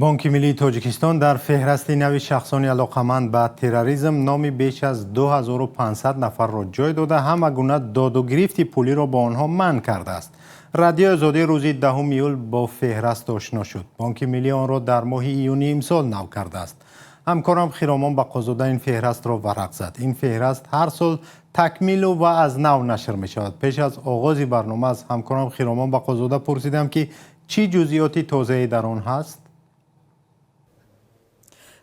بانک ملی تاجیکستان در فهرست نو شخصان علاقمند به تروریسم نام بیش از 2500 نفر را جای داده همه گونه داد و گرفت پولی را با آنها منع کرده است. رادیو آزادی روز 10 ایول با فهرست آشنا شد. بانک ملی آن را در ماه ایونی امسال نو کرده است. همکارم خیرامان بقازاده این فهرست را ورق زد. این فهرست هر سال تکمیل و از نو نشر می شود. پیش از آغاز برنامه از همکارم خیرامان بقازاده پرسیدم که چی جزئیاتی تازه در آن هست؟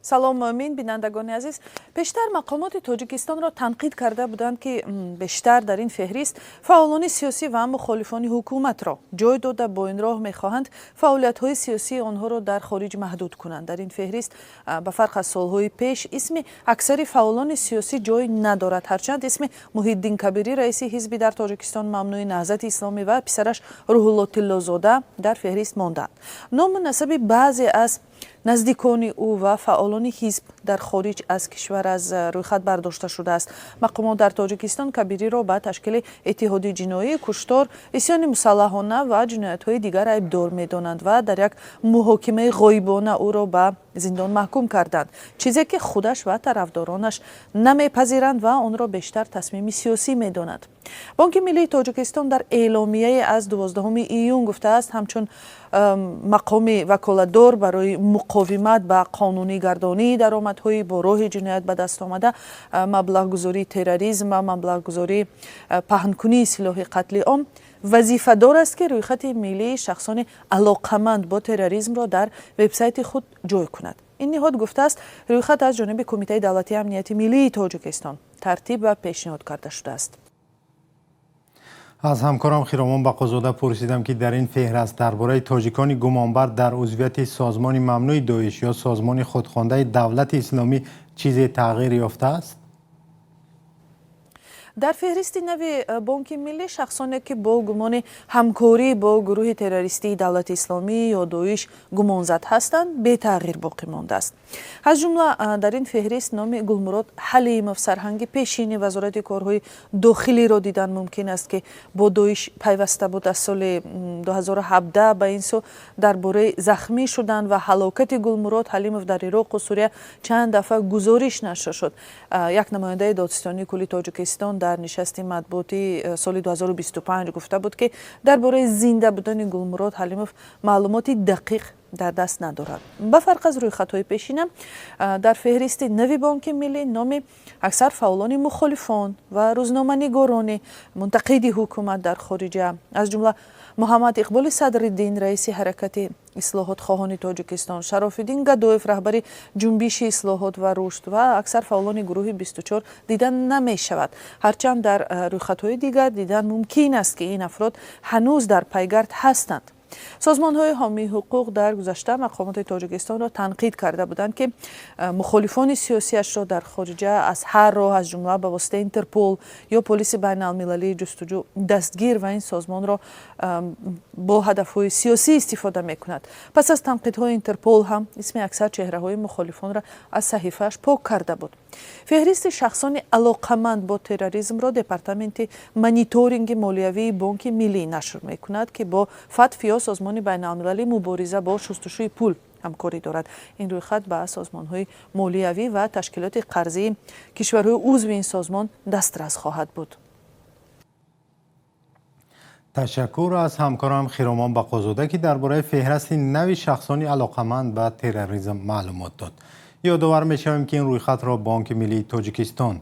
سلام مؤمن بینندگان عزیز، پیشتر مقامات تاجیکستان را تنقید کرده بودند که بیشتر در این فهرست فعالان سیاسی و مخالفان حکومت را جای داده با این راه می‌خواهند فعالیت‌های سیاسی آنها را در خارج محدود کنند. در این فهرست به فرق از سال‌های پیش اسم اکثر فعالان سیاسی جای ندارد، هرچند اسم محی‌الدین کبیری رئیس حزب در تاجیکستان ممنوع نهضت اسلامی و پسرش روح الله طلازاده در فهرست ماندند. نام و نسب بعضی از نزدیکان او و فعالان حزب در خارج از کشور از رویخط برداشته شده است. مقامات در تاجیکستان کبیری را به تشکیل اتحاد جنایی، کشتار، عصیان مسلحانه و جنایت‌های دیگر ایبدار می‌دانند و در یک محاکمه غایبانه او را به زندان محکوم کردند، چیزی که خودش و طرفدارانش نمیپذیرند و آن را بیشتر تصمیم سیاسی می‌دانند. بانک ملی تاجیکستان در اعلامیه از 12 ایون گفته است همچون مقام وکالتدار برای مقاومت به قانونی گردانی درآمدهای با راه جنایت به دست آمده، مبلغ‌گذاری تروریسم و مبلغ‌گذاری پهن‌کنی سلاح قتل عام وظیفه دار است که رویخط ملی شخصان علاقمند با تروریسم را در وبسایت خود جای کند. این نهاد گفته است رویخط از جانب کمیته دولتی امنیت ملی تاجیکستان ترتیب و پیشنهاد کرده شده است. از همکارم خیرامان بقازاده پرسیدم که در این فهرست درباره تاجیکان گمانبر در عضویت سازمان ممنوع داعش یا سازمان خودخوانده دولت اسلامی چیزی تغییر یافته است؟ در فهرست نو بانک ملی شخصانی که با گمان همکاری با گروه تروریستی دولت اسلامی یا داعش گمانزد هستند به تغییر باقی مانده است. از جمله در این فهرست نام گلمراد حلیمов سرهنگ پیشین وزارت کارهای داخلی را دیدن ممکن است که با داعش پیوسته بود. از سال 2017 به این سو درباره زخمی شدن و هلاکت گلمراد حلیمov در عراق و سوریه چند دفعه گزارش نشر شد. یک نماینده دادستانی کلی تاجیکستان در نشست مطبوعاتی سال 2025 گفته بود که درباره زنده بودن گلمراد حلیمov معلوماتی دقیق در دست ندارد. به فرق از رویخط‌های پیشین در فهرست نو بانک ملی نام اکثر فعالان مخالفان و روزنامه‌نگاران منتقد حکومت در خارج از جمله محمد اقبال صدرالدین رئیس حرکت اصلاحات خواهان تاجیکستان، شراف‌الدین گدایف رهبر جنبش اصلاحات و رشد و اکثر فعالان گروه 24 دیدن نمی شود. هرچند در رویخط‌های دیگر دیدن ممکن است که این افراد هنوز در پیگرد هستند. سازمان‌های حامی حقوق در گذشته مقامات تاجیکستان را تنقید کرده بودند که مخالفان سیاسیش را در خارج از هر راه از جمله به واسطه اینترپل یا پلیس بین‌المللی جستجو دستگیر و این سازمان را با هدف‌های سیاسی استفاده می‌کند. پس از تنقیدهای اینترپل هم اسم اکثر چهره‌های مخالفان را از صحیفه‌اش پاک کرده بود. فهرست شخصان علاقمند با تروریسم را دپارتمنت مانیتورینگ مالیوی بانک ملی نشر می‌کند که با فتف یا سازمان بین‌المللی مبارزه با شستشوی پول همکاری دارد. این رویخط به سازمان‌های مالیوی و تشکیلات قرضی کشورهای عضو این سازمان دسترس خواهد بود. تشکر از همکارم خیرامان بقازاده که درباره فهرست نو شخصان علاقمند به تروریسم معلومات داد. یادآور می‌شویم که این رویخط را بانک ملی تاجیکستان